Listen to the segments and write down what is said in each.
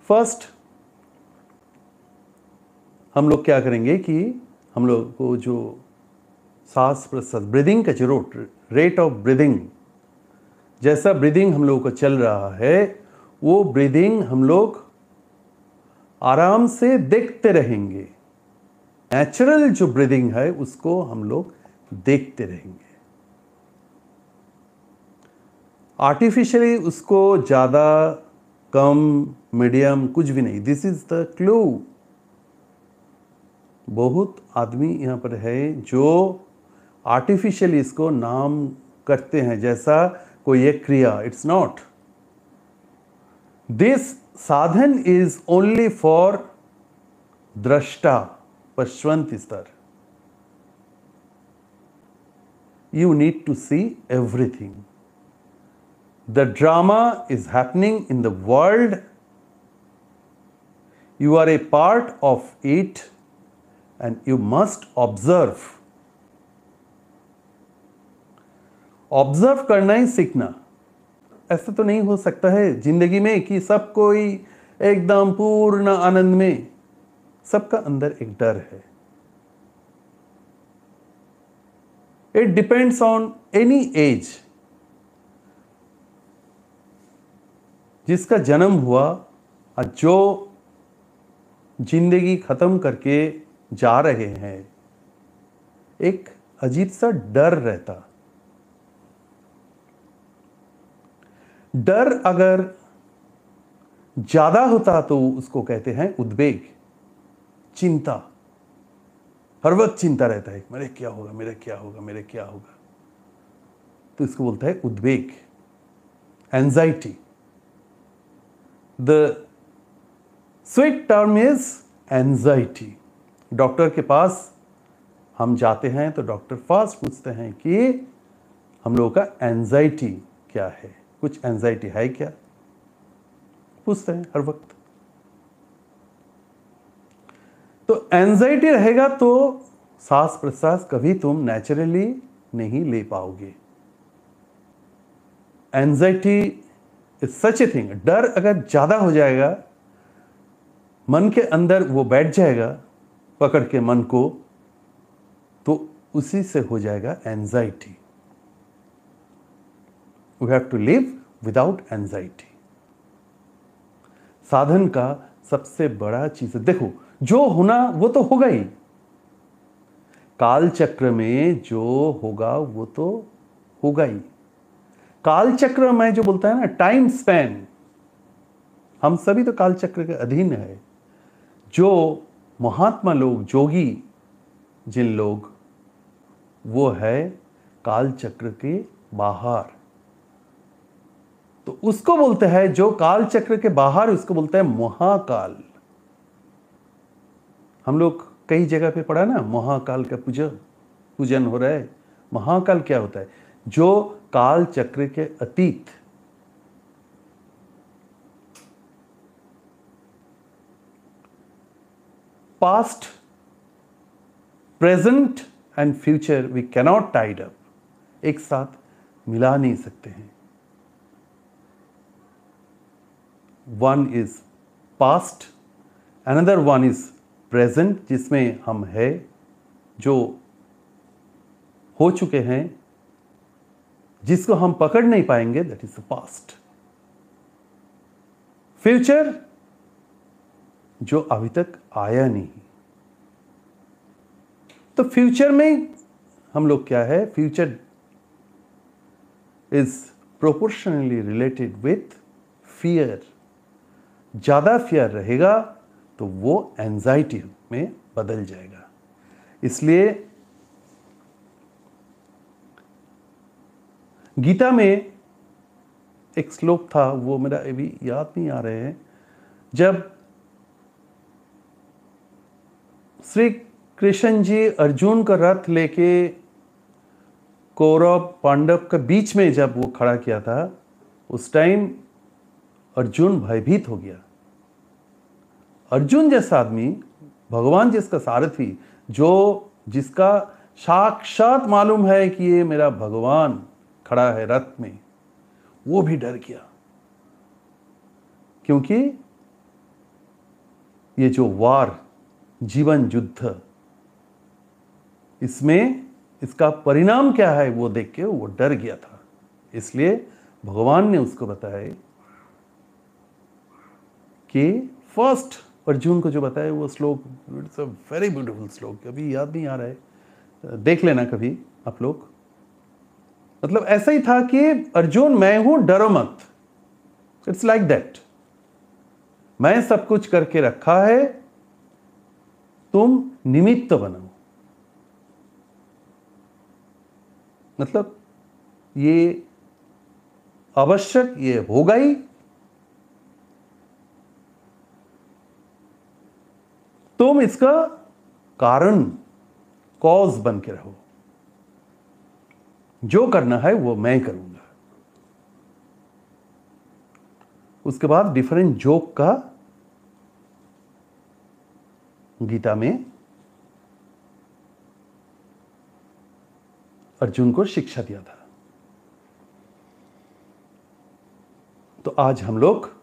First हम लोग क्या करेंगे कि हम लोग को जो सांस प्रश्वास ब्रीदिंग का जो रेट ऑफ ब्रीदिंग, जैसा ब्रीदिंग हम लोगों को चल रहा है वो ब्रीदिंग हम लोग आराम से देखते रहेंगे। नेचुरल जो ब्रीदिंग है उसको हम लोग देखते रहेंगे। आर्टिफिशियली उसको ज़्यादा कम मीडियम कुछ भी नहीं। This is the clue. बहुत आदमी यहाँ पर है जो आर्टिफिशियली इसको नाम करते हैं जैसा कोई एक क्रिया। It's not. दिस साधन इज ओनली फॉर दृष्टा पश्वंत स्तर। You need to see everything. The drama is happening in the world. You are a part of it and you must observe. Observe करना ही सीखना। ऐसा तो नहीं हो सकता है जिंदगी में कि सब कोई एकदम पूर्ण आनंद में। सबका अंदर एक डर है। It depends on any age. जिसका जन्म हुआ और जो जिंदगी खत्म करके जा रहे हैं, एक अजीब सा डर रहता। डर अगर ज्यादा होता तो उसको कहते हैं उद्वेग, चिंता। हर वक्त चिंता रहता है, मेरे क्या होगा, मेरे क्या होगा, मेरे क्या होगा। तो इसको बोलता है उद्वेग, anxiety. The sweet term is anxiety. Doctor के पास हम जाते हैं तो डॉक्टर फर्स्ट पूछते हैं कि हम लोगों का एंजाइटी क्या है, कुछ एंजाइटी है क्या, पूछते हैं हर वक्त। तो एंजाइटी रहेगा तो सांस प्रश्वास कभी तुम नेचुरली नहीं ले पाओगे। Anxiety is such a thing. डर अगर ज्यादा हो जाएगा, मन के अंदर वो बैठ जाएगा पकड़ के मन को, तो उसी से हो जाएगा anxiety. We have to live without anxiety. साधन का सबसे बड़ा चीज है, देखो जो होना वो तो होगा ही। काल चक्र में जो होगा वो तो होगा ही। काल चक्र में जो बोलता है ना, टाइम स्पैन, हम सभी तो काल चक्र के अधीन है। जो महात्मा लोग, जोगी जिन लोग, वो है काल चक्र के बाहर। तो उसको बोलते हैं, जो काल चक्र के बाहर, उसको बोलते हैं महाकाल। हम लोग कई जगह पे पढ़ा ना, महाकाल का पूजन हो रहा है। महाकाल क्या होता है? जो काल चक्र के अतीत, past, present and future we cannot tied up, एक साथ मिला नहीं सकते हैं। One is past, another one is present, जिसमें हम है, जो हो चुके हैं, जिसको हम पकड़ नहीं पाएंगे, that is the past. Future जो अभी तक आया नहीं। तो फ्यूचर में हम लोग क्या है, future is proportionally related with fear. ज्यादा फियर रहेगा तो वो एंजाइटी में बदल जाएगा। इसलिए गीता में एक श्लोक था, वो मेरा अभी याद नहीं आ रहे हैं, जब श्री कृष्ण जी अर्जुन का रथ लेके कौरव पांडव के बीच में जब वो खड़ा किया था, उस टाइम अर्जुन भयभीत हो गया। अर्जुन जैसा आदमी, भगवान जिसका सारथी, जो जिसका साक्षात मालूम है कि ये मेरा भगवान खड़ा है रथ में, वो भी डर गया। क्योंकि ये जो वार, जीवन युद्ध, इसमें इसका परिणाम क्या है वो देख के वो डर गया था। इसलिए भगवान ने उसको बताया कि फर्स्ट अर्जुन को जो बताया वो श्लोक, इट्स अ वेरी ब्यूटीफुल श्लोक, अभी याद नहीं आ रहा है, देख लेना कभी आप लोग। मतलब ऐसा ही था कि अर्जुन मैं हूं, डरो मत। इट्स लाइक दैट, मैं सब कुछ करके रखा है, तुम निमित्त बनो। मतलब ये आवश्यक, ये होगा ही, तुम इसका कारण, कॉज बन के रहो। जो करना है वो मैं करूंगा। उसके बाद डिफरेंट जोक का गीता में अर्जुन को शिक्षा दिया था। तो आज हम लोग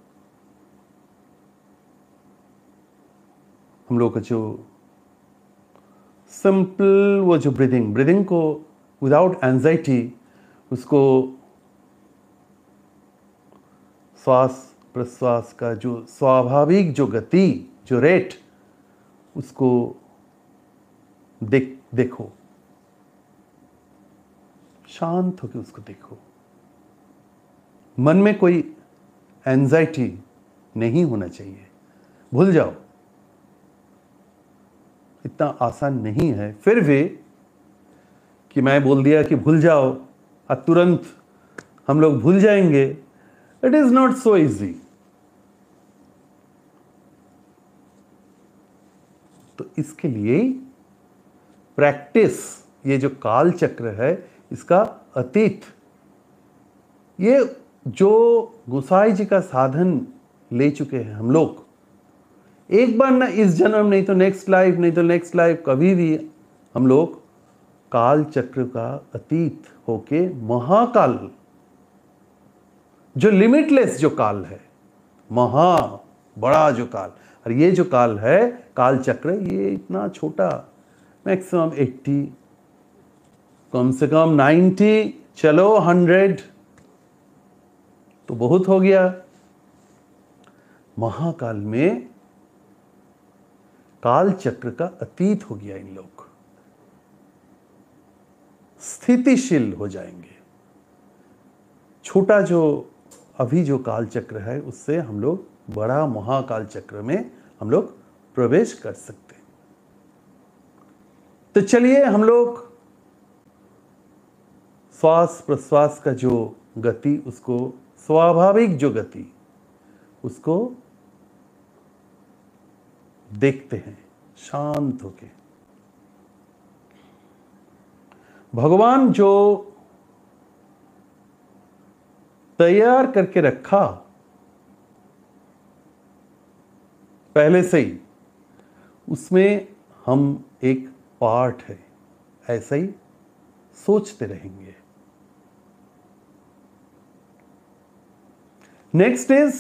का जो सिंपल वो जो ब्रीदिंग को विदाउट एंजाइटी, उसको श्वास प्रश्वास का जो स्वाभाविक जो गति, जो रेट, उसको देखो, शांत होकर उसको देखो। मन में कोई एंजाइटी नहीं होना चाहिए, भूल जाओ। इतना आसान नहीं है फिर भी कि मैं बोल दिया कि भूल जाओ और तुरंत हम लोग भूल जाएंगे। It is not so easy. तो इसके लिए प्रैक्टिस, ये जो काल चक्र है इसका अतीत, ये जो गोसाई जी का साधन ले चुके हैं हम लोग, एक बार ना इस जन्म, नहीं तो नेक्स्ट लाइफ, नहीं तो नेक्स्ट लाइफ, कभी भी हम लोग काल चक्र का अतीत होके महाकाल, जो लिमिटलेस जो काल है, महा बड़ा जो काल, और ये जो काल है काल चक्र, ये इतना छोटा, मैक्सिमम 80, कम से कम 90, चलो 100 तो बहुत हो गया। महाकाल में काल चक्र का अतीत हो गया, इन लोग स्थितिशील हो जाएंगे। छोटा जो अभी जो काल चक्र है उससे हम लोग बड़ा महाकाल चक्र में हम लोग प्रवेश कर सकते हैं। तो चलिए हम लोग श्वास प्रश्वास का जो गति, उसको स्वाभाविक जो गति, उसको देखते हैं शांत होके। भगवान जो तैयार करके रखा पहले से ही, उसमें हम एक पार्ट है, ऐसा ही सोचते रहेंगे। नेक्स्ट इज,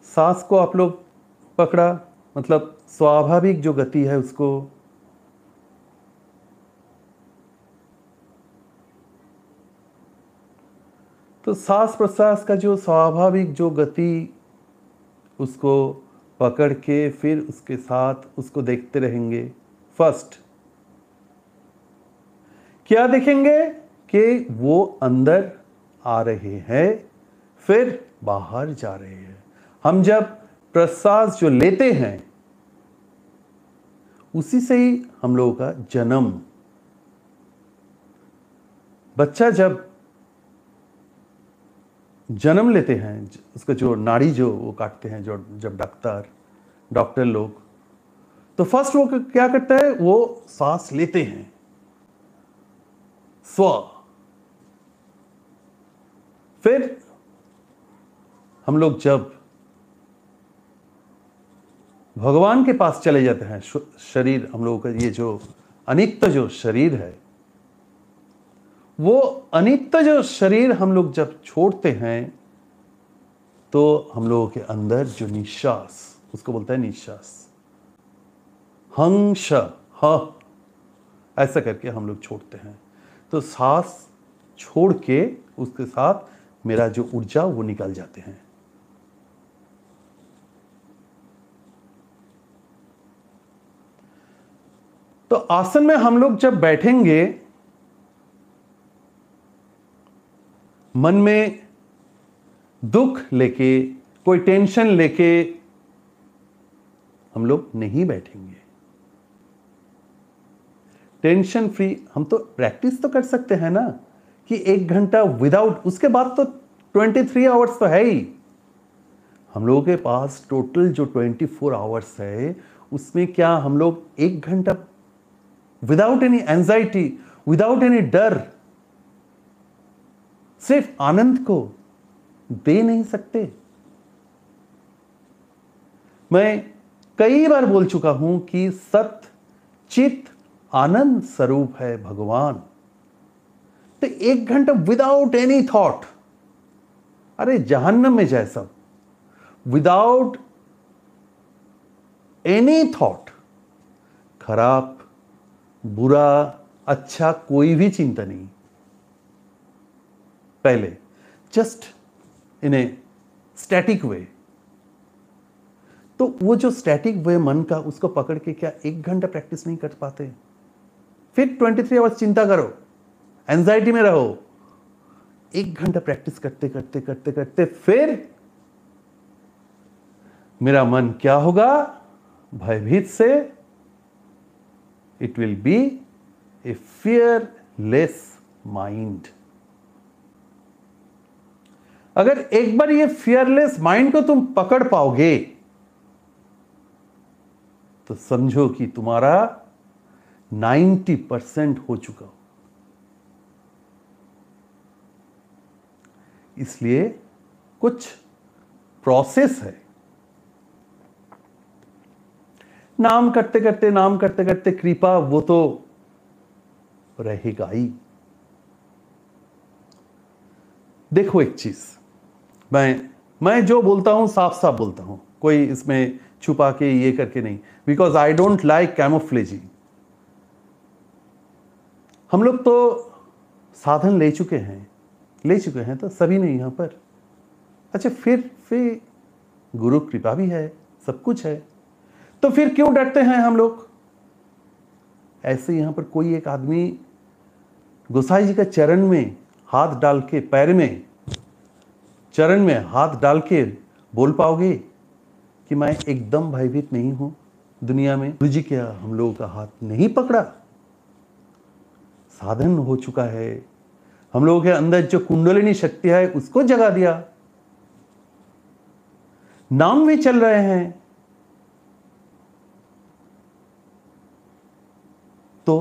सांस को आप लोग पकड़ा, मतलब स्वाभाविक जो गति है उसको तो सांस प्रश्वास का जो स्वाभाविक जो गति, उसको पकड़ के फिर उसके साथ उसको देखते रहेंगे। फर्स्ट क्या देखेंगे कि वो अंदर आ रहे हैं, फिर बाहर जा रहे हैं। हम जब प्रश्वास जो लेते हैं उसी से ही हम लोगों का जन्म, बच्चा जब जन्म लेते हैं, उसका जो नाड़ी जो वो काटते हैं, जो जब डॉक्टर लोग, तो फर्स्ट वो क्या करता है, वो सांस लेते हैं, स्व, फिर हम लोग जब भगवान के पास चले जाते हैं, शरीर हम लोगों का ये जो अनित्य जो शरीर है, वो अनित्य जो शरीर हम लोग जब छोड़ते हैं तो हम लोगों के अंदर जो निश्वास, उसको बोलते हैं निश्वास, हंश ह, ऐसा करके हम लोग छोड़ते हैं। तो सांस छोड़ के उसके साथ मेरा जो ऊर्जा वो निकल जाते हैं। तो आसन में हम लोग जब बैठेंगे, मन में दुख लेके, कोई टेंशन लेके हम लोग नहीं बैठेंगे। टेंशन फ्री हम तो प्रैक्टिस तो कर सकते हैं ना, कि 1 घंटा विदाउट, उसके बाद तो 23 आवर्स तो है ही। हम लोगों के पास टोटल जो 24 आवर्स है, उसमें क्या हम लोग 1 घंटा without any anxiety, without any डर, सिर्फ आनंद को दे नहीं सकते? मैं कई बार बोल चुका हूं कि सत्य चित आनंद स्वरूप है भगवान। तो 1 घंटा विदाउट एनी थॉट, अरे जहन्नम में जाए सब, विदाउट एनी थॉट, खराब बुरा अच्छा कोई भी चिंता नहीं, पहले जस्ट इन ए स्टैटिक वे। तो वो जो स्टैटिक वे मन का, उसको पकड़ के क्या 1 घंटा प्रैक्टिस नहीं कर पाते? फिर 23 आवर्स चिंता करो, एंजाइटी में रहो। 1 घंटा प्रैक्टिस करते करते करते करते फिर मेरा मन क्या होगा? भयभीत से it will be A fearless mind. अगर एक बार ये फियरलेस माइंड को तुम पकड़ पाओगे, तो समझो कि तुम्हारा 90% हो चुका हो। इसलिए कुछ प्रोसेस है। नाम करते करते कृपा वो तो रहेगा ही। देखो एक चीज, मैं जो बोलता हूं साफ साफ बोलता हूं, कोई इसमें छुपा के ये करके नहीं, बिकॉज आई डोंट लाइक कैमोफ्लेजिंग। हम लोग तो साधन ले चुके हैं तो सभी ने यहां पर। अच्छा, फिर गुरु कृपा भी है, सब कुछ है, तो फिर क्यों डरते हैं हम लोग? ऐसे यहां पर कोई एक आदमी गोसाई जी का चरण में हाथ डाल के, पैर में चरण में हाथ डाल के बोल पाओगे कि मैं एकदम भयभीत नहीं हूं दुनिया में? गुरु जी क्या हम लोगों का हाथ नहीं पकड़ा? साधन हो चुका है, हम लोगों के अंदर जो कुंडलिनी शक्ति है उसको जगा दिया, नाम भी चल रहे हैं। तो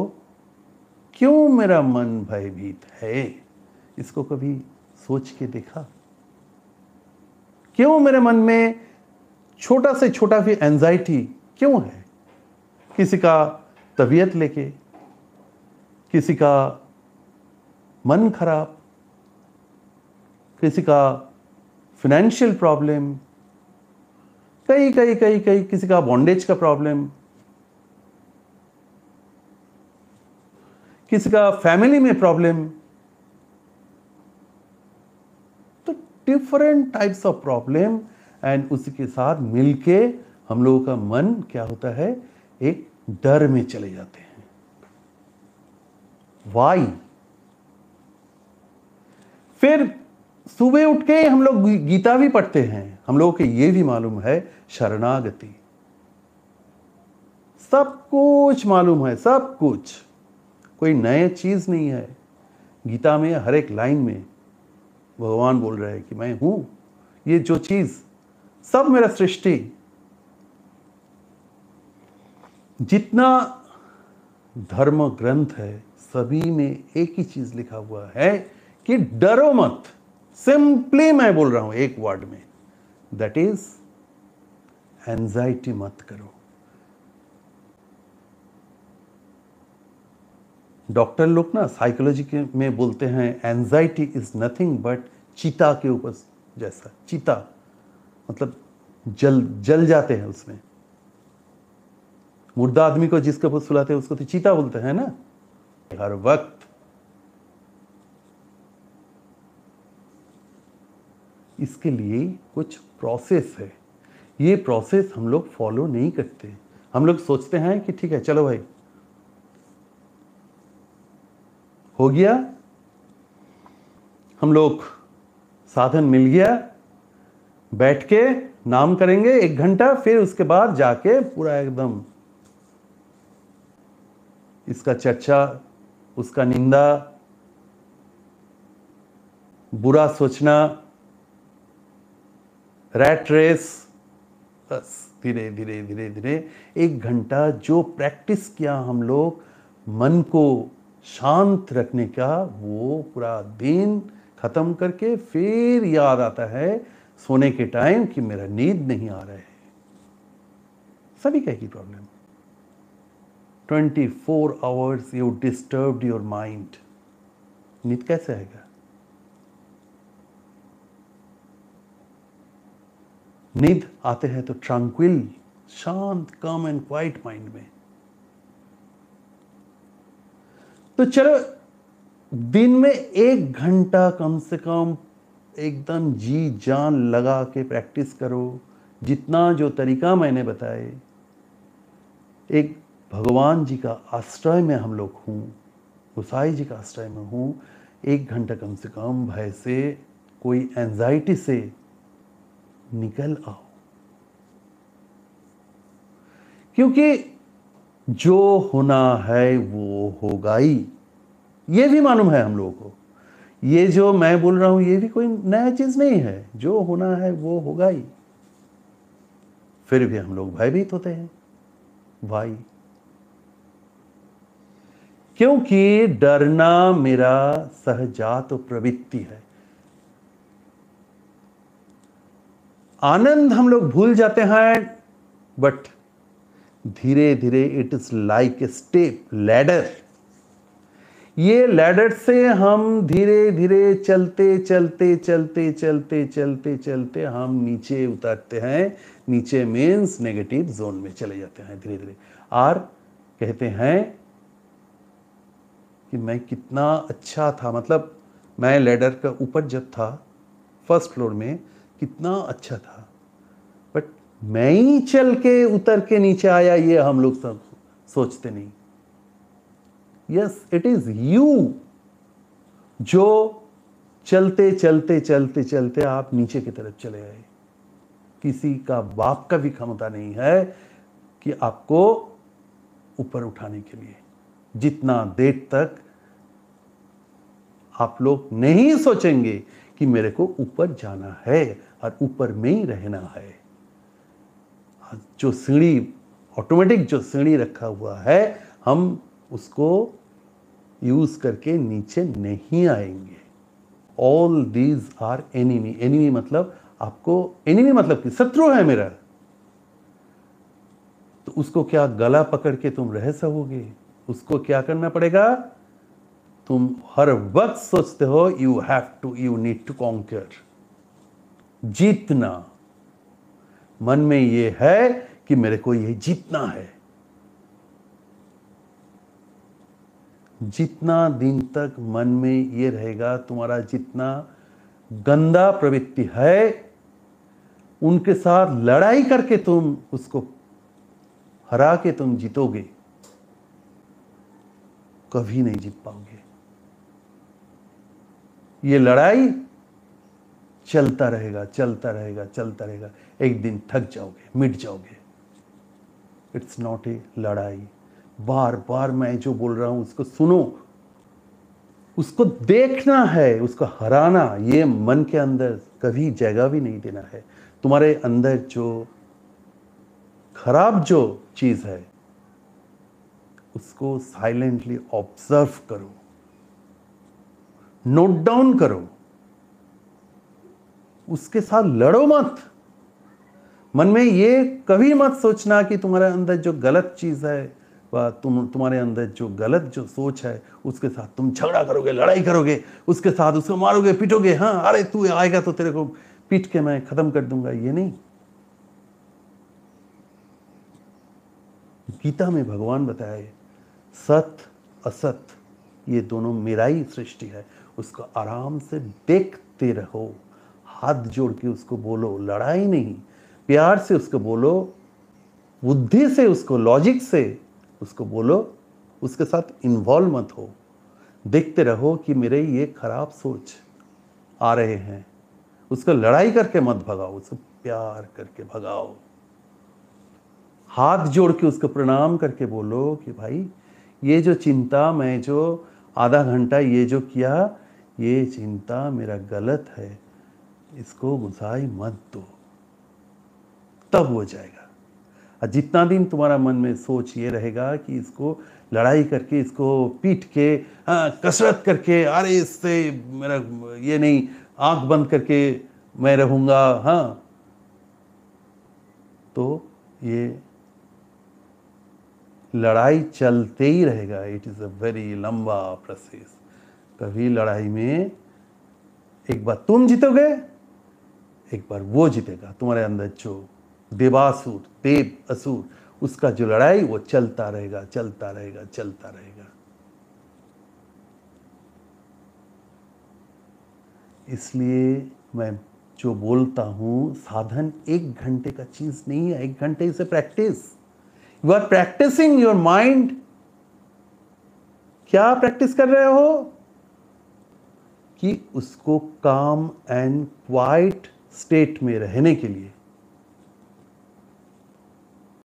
क्यों मेरा मन भयभीत है? इसको कभी सोच के देखा? क्यों मेरे मन में छोटा से छोटा भी एंजाइटी क्यों है? किसी का तबीयत लेके, किसी का मन खराब, किसी का फाइनेंशियल प्रॉब्लम, कई किसी का बॉन्डेज का प्रॉब्लम, किसी का फैमिली में प्रॉब्लम। तो different types of problem, and उसी के साथ मिलके हम लोगों का मन क्या होता है? एक डर में चले जाते हैं। वाई? फिर सुबह उठ के हम लोग गीता भी पढ़ते हैं, हम लोगों को ये भी मालूम है शरणागति, सब कुछ मालूम है, सब कुछ, कोई नई चीज नहीं है। गीता में हर एक लाइन में भगवान बोल रहे हैं कि मैं हूं, ये जो चीज सब मेरा सृष्टि। जितना धर्म ग्रंथ है सभी में एक ही चीज लिखा हुआ है कि डरो मत। सिंपली मैं बोल रहा हूं एक वर्ड में, दैट इज एंजाइटी मत करो। डॉक्टर लोग ना साइकोलॉजी में बोलते हैं एंजाइटी इज नथिंग बट चीता के ऊपर जैसा, चीता मतलब जल जल जाते हैं उसमें। मुर्दा आदमी को जिसके ऊपर सुलाते हैं उसको तो चीता बोलते हैं ना। हर वक्त इसके लिए कुछ प्रोसेस है, ये प्रोसेस हम लोग फॉलो नहीं करते। हम लोग सोचते हैं कि ठीक है चलो भाई हो गया, हम लोग साधन मिल गया, बैठ के नाम करेंगे 1 घंटा, फिर उसके बाद जाके पूरा एकदम इसका चर्चा, उसका निंदा, बुरा सोचना, रैट रेस, बस धीरे धीरे धीरे धीरे 1 घंटा जो प्रैक्टिस किया हम लोग मन को शांत रखने का, वो पूरा दिन खत्म करके फिर याद आता है सोने के टाइम कि मेरा नींद नहीं आ रहा है। सभी का ही problem. 24 hours you disturbed your mind, नींद कैसे आएगा? नींद आते हैं तो ट्रैंक्विल, शांत, कम एंड क्वाइट माइंड में। तो चलो दिन में 1 घंटा कम से कम एकदम जी जान लगा के प्रैक्टिस करो। जितना जो तरीका मैंने बताए, एक भगवान जी का आश्रय में हम लोग हूँ, गोसाई जी का आश्रय में हूँ, 1 घंटा कम से कम भय से, कोई एंजाइटी से निकल आओ। क्योंकि जो होना है वो होगा ही, ये भी मालूम है हम लोगों को। ये जो मैं बोल रहा हूं ये भी कोई नया चीज नहीं है, जो होना है वो होगा ही। फिर भी हम लोग भयभीत होते हैं। वाई? क्योंकि डरना मेरा सहजात प्रवृत्ति है। आनंद हम लोग भूल जाते हैं, बट धीरे धीरे it is like a step ladder. ये लैडर से हम धीरे धीरे चलते चलते चलते चलते चलते चलते हम नीचे उतरते हैं। नीचे मीन्स नेगेटिव जोन में चले जाते हैं धीरे धीरे। और कहते हैं कि मैं कितना अच्छा था, मतलब मैं लैडर का ऊपर जब था फर्स्ट फ्लोर में कितना अच्छा था, बट मैं ही चल के उतर के नीचे आया, ये हम लोग सब सोचते नहीं। यस, इट इज यू जो चलते चलते चलते चलते आप नीचे की तरफ चले आए। किसी का बाप का भी क्षमता नहीं है कि आपको ऊपर उठाने के लिए। जितना देर तक आप लोग नहीं सोचेंगे कि मेरे को ऊपर जाना है और ऊपर में ही रहना है, जो सीढ़ी ऑटोमेटिक जो सीढ़ी रखा हुआ है, हम उसको यूज करके नीचे नहीं आएंगे। All these are enemy. Enemy मतलब आपको, एनिमी मतलब कि शत्रु है मेरा, तो उसको क्या गला पकड़ के तुम रह सकोगे? उसको क्या करना पड़ेगा? तुम हर वक्त सोचते हो यू नीड टू कॉन्कर, जीतना। मन में ये है कि मेरे को ये जीतना है। जितना दिन तक मन में ये रहेगा, तुम्हारा जितना गंदा प्रवृत्ति है उनके साथ लड़ाई करके तुम उसको हरा के तुम जीतोगे, कभी नहीं जीत पाओगे। ये लड़ाई चलता रहेगा, चलता रहेगा, चलता रहेगा। एक दिन थक जाओगे, मिट जाओगे। इट्स नॉट ए लड़ाई। बार बार मैं जो बोल रहा हूं उसको सुनो, उसको देखना है, उसको हराना। ये मन के अंदर कभी जगह भी नहीं देना है। तुम्हारे अंदर जो खराब जो चीज है उसको साइलेंटली ऑब्जर्व करो, नोट डाउन करो, उसके साथ लड़ो मत। मन में ये कभी मत सोचना कि तुम्हारे अंदर जो गलत चीज है व तुम्हारे अंदर जो गलत जो सोच है उसके साथ तुम झगड़ा करोगे, लड़ाई करोगे, उसके साथ उसको मारोगे, पीटोगे। हाँ, अरे तू आएगा तो तेरे को पीट के मैं खत्म कर दूंगा, ये नहीं। गीता में भगवान बताए सत्य असत ये दोनों मेरा ही सृष्टि है, उसको आराम से देखते रहो, हाथ जोड़ के उसको बोलो, लड़ाई नहीं, प्यार से उसको बोलो, बुद्धि से उसको, लॉजिक से उसको बोलो, उसके साथ इन्वॉल्व मत हो, देखते रहो कि मेरे ये खराब सोच आ रहे हैं, उसको लड़ाई करके मत भगाओ, उसको प्यार करके भगाओ, हाथ जोड़ के उसको प्रणाम करके बोलो कि भाई ये जो चिंता, मैं जो आधा घंटा ये जो किया, ये चिंता मेरा गलत है, इसको गुसाई मत दो, तब हो जाएगा। और जितना दिन तुम्हारा मन में सोच ये रहेगा कि इसको लड़ाई करके, इसको पीट के, हाँ कसरत करके, अरे इससे मेरा ये नहीं, आंख बंद करके मैं रहूँगा, हाँ, तो ये लड़ाई चलते ही रहेगा। इट इज़ अ वेरी लंबा प्रोसेस। कभी लड़ाई में एक बार तुम जीतोगे, एक बार वो जीतेगा, तुम्हारे अंदर जो देवासुर, देव असुर, उसका जो लड़ाई वो चलता रहेगा, चलता रहेगा, चलता रहेगा। इसलिए मैं जो बोलता हूं, साधन 1 घंटे का चीज नहीं है, 1 घंटे से practice. You are practicing your mind. क्या प्रैक्टिस कर रहे हो कि उसको काम एंड क्वाइट स्टेट में रहने के लिए